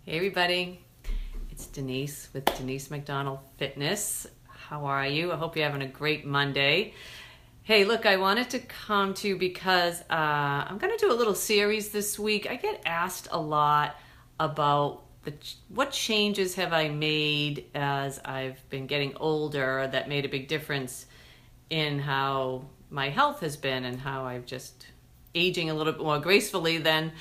Hey everybody, it's Denise with Denise McDonald Fitness. How are you? I hope you're having a great Monday. Hey, look, I wanted to come to you because I'm going to do a little series this week. I get asked a lot about what changes have I made as I've been getting older that made a big difference in how my health has been and how I've just aging a little bit more gracefully than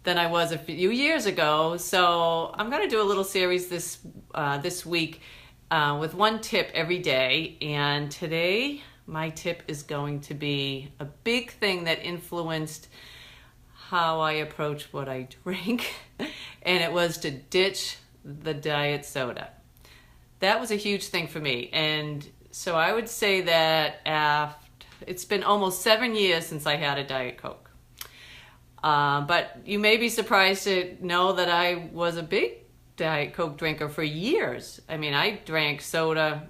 I was a few years ago. So I'm going to do a little series this week with one tip every day. And today, my tip is going to be a big thing that influenced how I approach what I drink, and it was to ditch the diet soda. That was a huge thing for me. And so I would say that it's been almost 7 years since I had a Diet Coke. But you may be surprised to know that I was a big Diet Coke drinker for years. I mean, I drank soda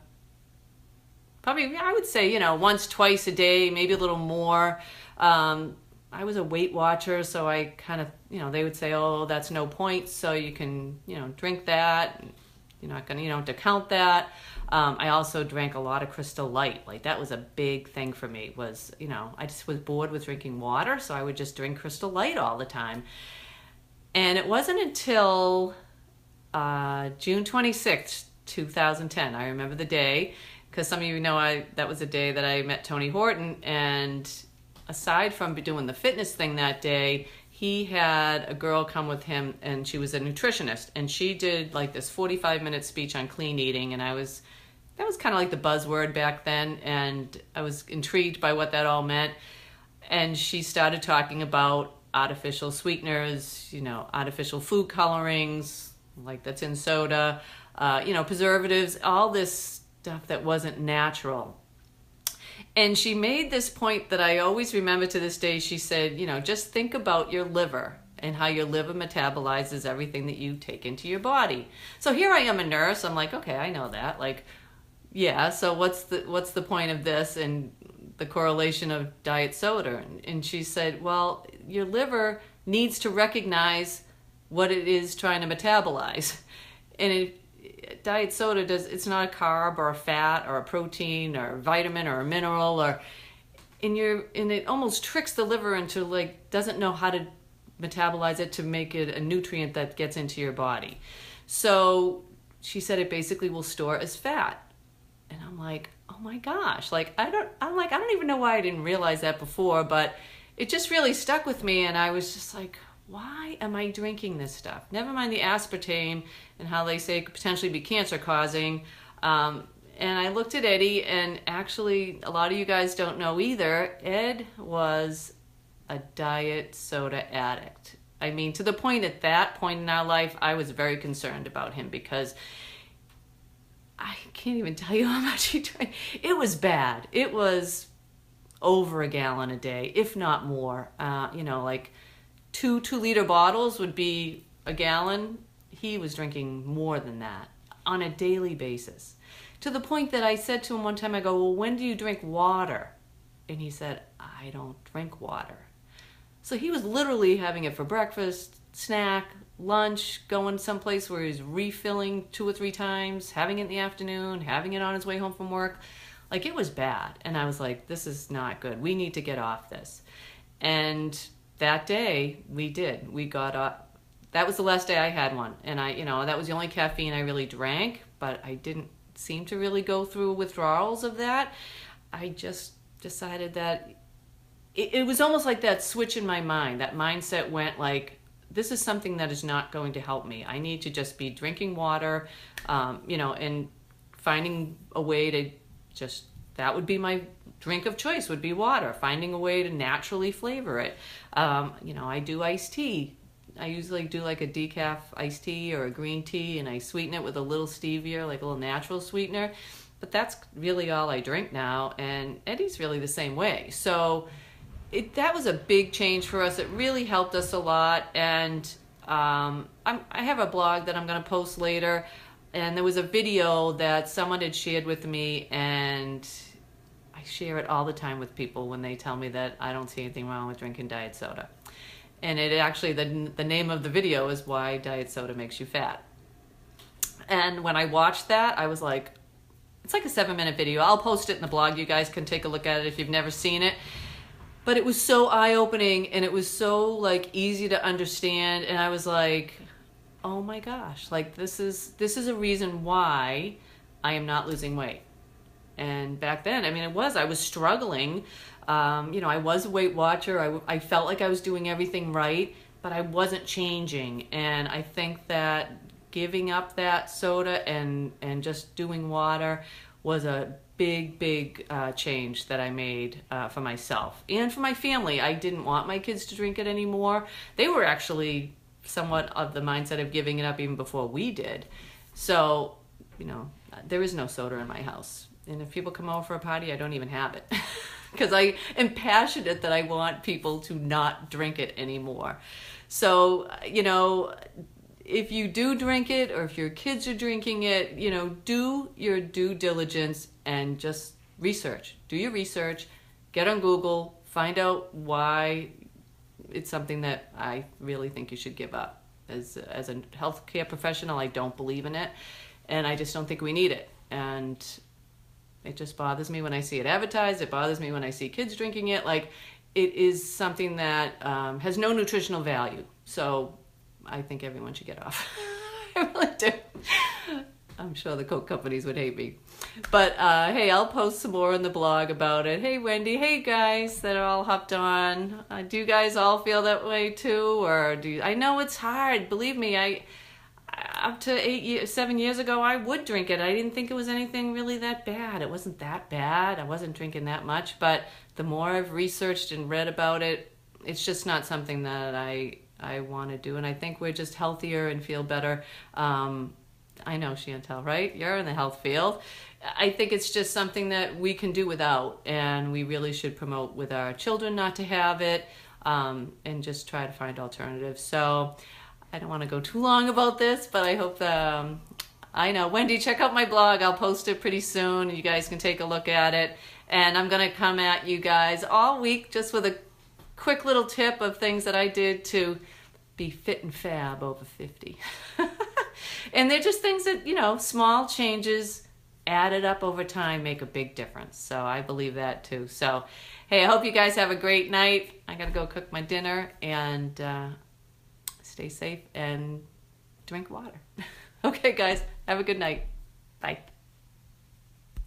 probably, I would say, once, twice a day, maybe a little more. I was a Weight Watcher, so I kind of, they would say, oh, that's no point, so you can, drink that. You're not going to, to count that. I also drank a lot of Crystal Light. Like, that was a big thing for me was, I just was bored with drinking water, so I would just drink Crystal Light all the time. And it wasn't until June 26th, 2010. I remember the day, because some of you know that was the day that I met Tony Horton. And aside from doing the fitness thing that day, he had a girl come with him, and she was a nutritionist, and she did like this 45-minute speech on clean eating, and that was kind of like the buzzword back then, and I was intrigued by what that all meant. And she started talking about artificial sweeteners, artificial food colorings, like that's in soda, preservatives, all this stuff that wasn't natural. And she made this point that I always remember to this day. She said, just think about your liver and how your liver metabolizes everything that you take into your body. So here I am, a nurse. I'm like, okay, I know that. Like, yeah, so what's the point of this and the correlation of diet soda? And she said, well, your liver needs to recognize what it is trying to metabolize. And diet soda it's not a carb or a fat or a protein or a vitamin or a mineral, and it almost tricks the liver into doesn't know how to metabolize it to make it a nutrient that gets into your body. So she said it basically will store as fat. And I'm like, oh my gosh, I don't even know why I didn't realize that before, but it just really stuck with me. And I was just like, why am I drinking this stuff? Never mind the aspartame and how they say it could potentially be cancer causing. And I looked at Eddie, and actually a lot of you guys don't know either, Ed was a diet soda addict. I mean, to the point at that point in our life, I was very concerned about him because I can't even tell you how much he drank. It was bad. It was over a gallon a day, if not more. Like 2-liter bottles would be a gallon. He was drinking more than that on a daily basis. To the point that I said to him one time, I go, well, when do you drink water? And he said, I don't drink water. So he was literally having it for breakfast, snack, lunch, going someplace where he's refilling 2 or 3 times, having it in the afternoon, having it on his way home from work. Like, it was bad. And I was like, this is not good. We need to get off this. And that day we did. We got up. That was the last day I had one. And that was the only caffeine I really drank, but I didn't seem to really go through withdrawals of that. I just decided that it was almost like that switch in my mind. That mindset went like, this is something that is not going to help me. I need to just be drinking water, and finding a way to that would be my drink of choice, would be water, finding a way to naturally flavor it. I do iced tea. I usually do like a decaf iced tea or a green tea, and I sweeten it with a little stevia, like a little natural sweetener. But that's really all I drink now, and Eddie's really the same way. So that was a big change for us. It really helped us a lot. And I have a blog that I'm going to post later, and there was a video that someone had shared with me, and I share it all the time with people when they tell me that I don't see anything wrong with drinking diet soda. And it actually, the name of the video is Why Diet Soda Makes You Fat. And when I watched that, I was like, it's like a 7-minute video. I'll post it in the blog. You guys can take a look at it if you've never seen it. But it was so eye-opening, and it was so like easy to understand. And I was like, oh my gosh, like this is a reason why I am not losing weight. And back then, I mean, I was struggling. I was a Weight Watcher. I felt like I was doing everything right, but I wasn't changing. And I think that giving up that soda and just doing water was a big change that I made for myself and for my family. I didn't want my kids to drink it anymore. They were actually somewhat of the mindset of giving it up even before we did. So, there is no soda in my house. And if people come over for a party, I don't even have it. Because I am passionate that I want people to not drink it anymore. So, if you do drink it, or if your kids are drinking it, do your due diligence and just research. Do your research, get on Google, find out why it's something that I really think you should give up. As a healthcare professional, I don't believe in it, and I just don't think we need it. And it just bothers me when I see it advertised. It bothers me when I see kids drinking it. Like, it is something that has no nutritional value. So I think everyone should get off. I really do. I'm sure the Coke companies would hate me. But hey, I'll post some more on the blog about it. Hey, Wendy. Hey, guys that are all hopped on. Do you guys all feel that way too? Or I know it's hard. Believe me, up to 7 years ago, I would drink it. I didn't think it was anything really that bad. It wasn't that bad. I wasn't drinking that much. But the more I've researched and read about it, it's just not something that I want to do. And I think we're just healthier and feel better. I know, Chantel, right? You're in the health field. I think it's just something that we can do without, and we really should promote with our children not to have it, and just try to find alternatives. So I don't want to go too long about this, but I hope I know. Wendy, check out my blog. I'll post it pretty soon. You guys can take a look at it. And I'm going to come at you guys all week just with a quick little tip of things that I did to be fit and fab over 50. And they're just things that, small changes added up over time make a big difference. So I believe that too. So, hey, I hope you guys have a great night. I got to go cook my dinner, and stay safe and drink water. Okay, guys, have a good night. Bye.